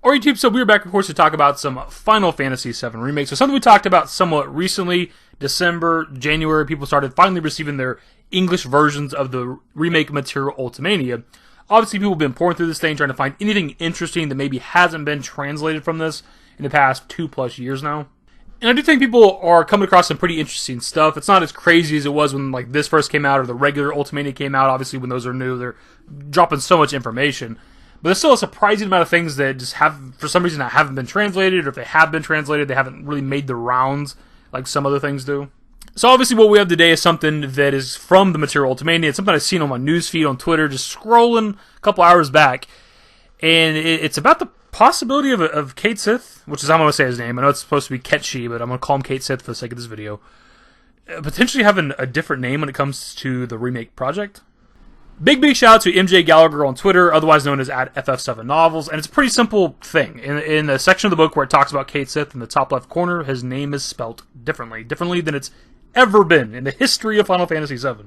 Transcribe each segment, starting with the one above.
Alright YouTube, so we're back of course to talk about some Final Fantasy VII Remake. So something we talked about somewhat recently, December, January, people started finally receiving their English versions of the remake material Ultimania. Obviously people have been pouring through this thing trying to find anything interesting that maybe hasn't been translated from this in the past 2+ years now. And I do think people are coming across some pretty interesting stuff. It's not as crazy as it was when like this first came out or the regular Ultimania came out. Obviously when those are new, they're dropping so much information. But there's still a surprising amount of things that just have, for some reason, haven't been translated, or if they have been translated, they haven't really made the rounds like some other things do. So obviously what we have today is something that is from the material Ultimania. It's something I've seen on my newsfeed on Twitter, just scrolling a couple hours back. And it's about the possibility of Cait Sith, which is how I'm going to say his name. I know it's supposed to be Ketchi, but I'm going to call him Cait Sith for the sake of this video. Potentially having a different name when it comes to the remake project. Big shout out to MJ Gallagher on Twitter, otherwise known as @FF7 Novels, and it's a pretty simple thing. In the section of the book where it talks about Cait Sith in the top left corner, his name is spelt differently than it's ever been in the history of Final Fantasy VII.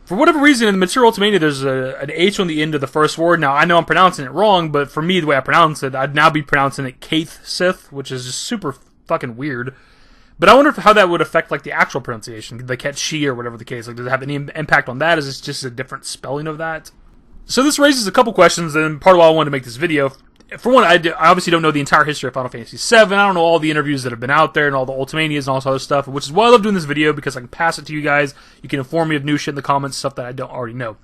For whatever reason, in the material Ultimania, there's an H on the end of the first word. Now, I know I'm pronouncing it wrong, but for me, the way I pronounce it, I'd now be pronouncing it Cait Sith, which is just super fucking weird. But I wonder how that would affect like the actual pronunciation, the Ketchi or whatever the case. Like, does it have any impact on that? Is it just a different spelling of that? So this raises a couple questions, and part of why I wanted to make this video. For one, I obviously don't know the entire history of Final Fantasy VII. I don't know all the interviews that have been out there and all the Ultimanias and all this other stuff, which is why I love doing this video, because I can pass it to you guys. You can inform me of new shit in the comments, stuff that I don't already know.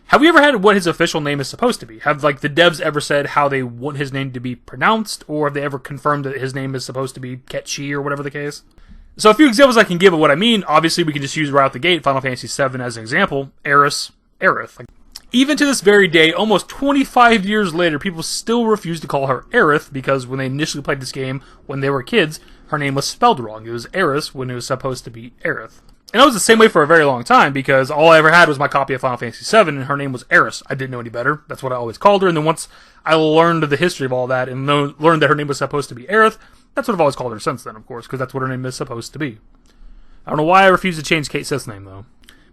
Have we ever had what his official name is supposed to be? Have like the devs ever said how they want his name to be pronounced, or have they ever confirmed that his name is supposed to be Ketchi or whatever the case? So a few examples I can give of what I mean. Obviously, we can just use right out the gate Final Fantasy VII as an example. Aerith. Like, even to this very day, almost 25 years later, people still refuse to call her Aerith, because when they initially played this game, when they were kids, her name was spelled wrong. It was Aerith when it was supposed to be Aerith. And I was the same way for a very long time, because all I ever had was my copy of Final Fantasy VII, and her name was Aerith. I didn't know any better. That's what I always called her. And then once I learned the history of all that, and learned that her name was supposed to be Aerith, that's what I've always called her since then, of course, because that's what her name is supposed to be. I don't know why I refuse to change Cait Sith's name, though.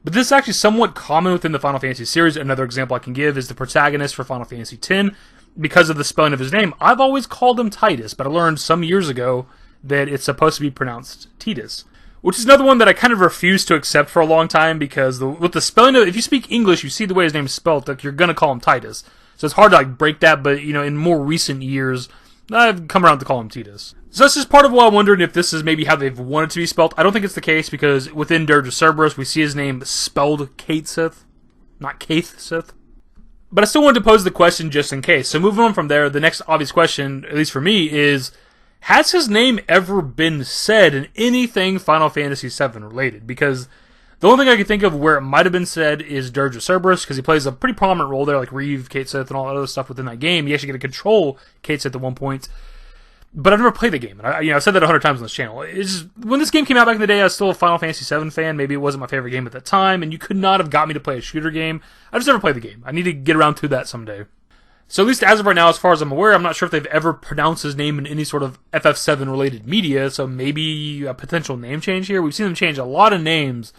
But this is actually somewhat common within the Final Fantasy series. Another example I can give is the protagonist for Final Fantasy X. Because of the spelling of his name, I've always called him Titus, but I learned some years ago that it's supposed to be pronounced Titus. Which is another one that I kind of refused to accept for a long time, because with the spelling of, if you speak English, you see the way his name is spelled, like you're gonna call him Titus. So it's hard to like break that, but you know, in more recent years, I've come around to call him Titus. So that's just part of why I'm wondering if this is maybe how they've wanted to be spelled. I don't think it's the case, because within Dirge of Cerberus, we see his name spelled Cait Sith, not Cait Sith. But I still wanted to pose the question just in case. So moving on from there, the next obvious question, at least for me, is, has his name ever been said in anything Final Fantasy VII related? Because the only thing I can think of where it might have been said is Dirge of Cerberus, because he plays a pretty prominent role there, like Reeve, Cait Sith, and all that other stuff within that game. You actually get to control Cait Sith at one point. But I've never played the game, and I've said that 100 times on this channel. It's just, when this game came out back in the day, I was still a Final Fantasy VII fan. Maybe it wasn't my favorite game at the time, and you could not have got me to play a shooter game. I just never played the game. I need to get around to that someday. So at least as of right now, as far as I'm aware, I'm not sure if they've ever pronounced his name in any sort of FF7 related media, so maybe a potential name change here. We've seen them change a lot of names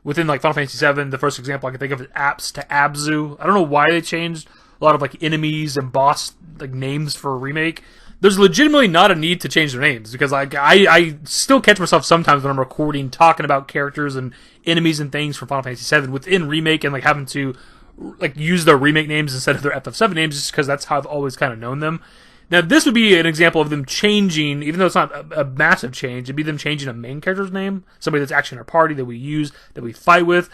within like Final Fantasy VII. The first example I can think of is Apps to Abzu. I don't know why they changed a lot of like enemies and boss like names for a remake. There's legitimately not a need to change their names, because like I still catch myself sometimes when I'm recording talking about characters and enemies and things from Final Fantasy VII within Remake, and like having to like use their remake names instead of their FF7 names, just because that's how I've always kind of known them. Now this would be an example of them changing, even though it's not a massive change, it'd be them changing a main character's name, somebody that's actually in our party that we use, that we fight with.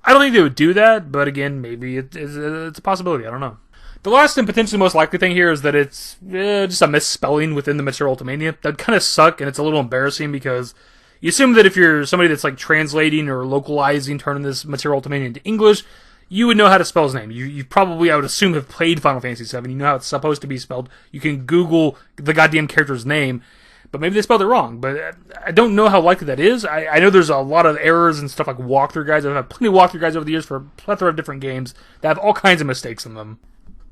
I don't think they would do that, but again, maybe it's a possibility, I don't know. The last and potentially most likely thing here is that it's just a misspelling within the material Ultimania. That'd kind of suck, and it's a little embarrassing, because you assume that if you're somebody that's like translating or localizing, turning this material Ultimania into English, you would know how to spell his name. You probably, I would assume, have played Final Fantasy VII. You know how it's supposed to be spelled. You can Google the goddamn character's name, but maybe they spelled it wrong. But I don't know how likely that is. I know there's a lot of errors and stuff like walkthrough guides. I've had plenty of walkthrough guides over the years for a plethora of different games that have all kinds of mistakes in them.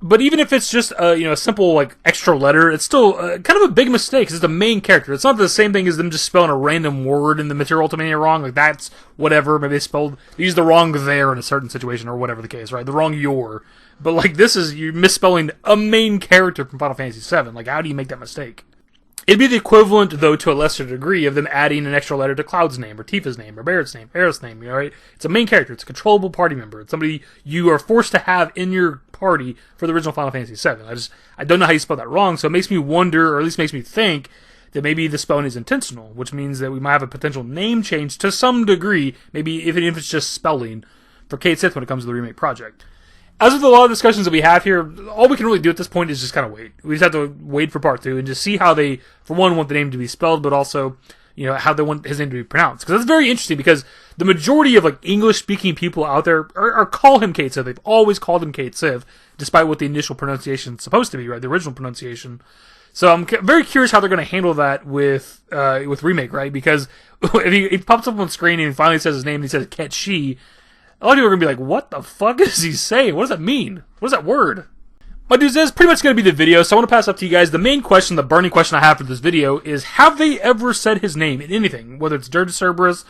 But even if it's just a simple like extra letter, it's still kind of a big mistake, because it's the main character. It's not the same thing as them just spelling a random word in the material Ultimania wrong. Like, that's whatever. Maybe they used the wrong there in a certain situation, or whatever the case, right? The wrong your. But like this is you're misspelling a main character from Final Fantasy VII. Like how do you make that mistake? It'd be the equivalent, though, to a lesser degree, of them adding an extra letter to Cloud's name, or Tifa's name, or Barrett's name, Aerith's name, you know, right? It's a main character. It's a controllable party member. It's somebody you are forced to have in your party for the original Final Fantasy VII. I don't know how you spell that wrong, so it makes me wonder, or at least makes me think, that maybe the spelling is intentional, which means that we might have a potential name change to some degree, maybe even if it's just spelling, for Cait Sith when it comes to the remake project. As with a lot of discussions that we have here, all we can really do at this point is just kind of wait. We just have to wait for part 2 and just see how they, for one, want the name to be spelled, but also, you know, how they want his name to be pronounced. Because that's very interesting, because the majority of, like, English-speaking people out there are call him Cait Sith. They've always called him Cait Sith, despite what the initial pronunciation is supposed to be, right? The original pronunciation. So I'm very curious how they're going to handle that with Remake, right? Because if he pops up on screen and he finally says his name and he says Ket She, a lot of people are going to be like, what the fuck is he saying? What does that mean? What is that word? My dudes, that's pretty much going to be the video, so I want to pass up to you guys. The main question, the burning question I have for this video is, have they ever said his name in anything? Whether it's Dirge Cerberus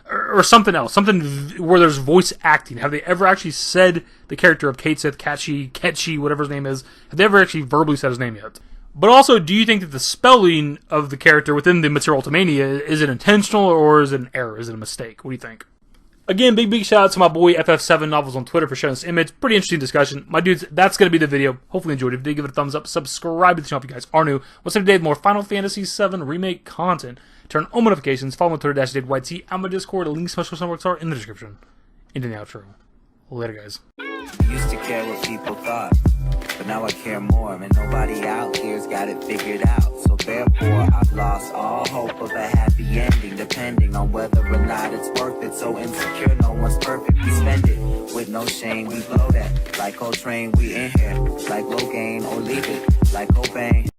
or something else, something where there's voice acting. Have they ever actually said the character of Cait Sith, Ketchi, whatever his name is? Have they ever actually verbally said his name yet? But also, do you think that the spelling of the character within the material Ultimania, is it intentional or is it an error? Is it a mistake? What do you think? Again, big shout out to my boy FF7 Novels on Twitter for sharing this image. Pretty interesting discussion. My dudes, that's going to be the video. Hopefully you enjoyed it. If you did, give it a thumbs up. Subscribe to the channel if you guys are new. What's up today with more Final Fantasy VII Remake content. Turn on notifications. Follow me on Twitter, @DaveYT. I'm my Discord. Links to my social networks are in the description. Into the outro. Later, guys. Used to care what people thought, but now I care more, and nobody out here's got it figured out. So therefore, I've lost all hope of a happy ending, depending on whether or not it's worth it. So insecure, no one's perfect. We spend it with no shame. We blow that like Coltrane. We in here like Logain, or leave it like Cobain.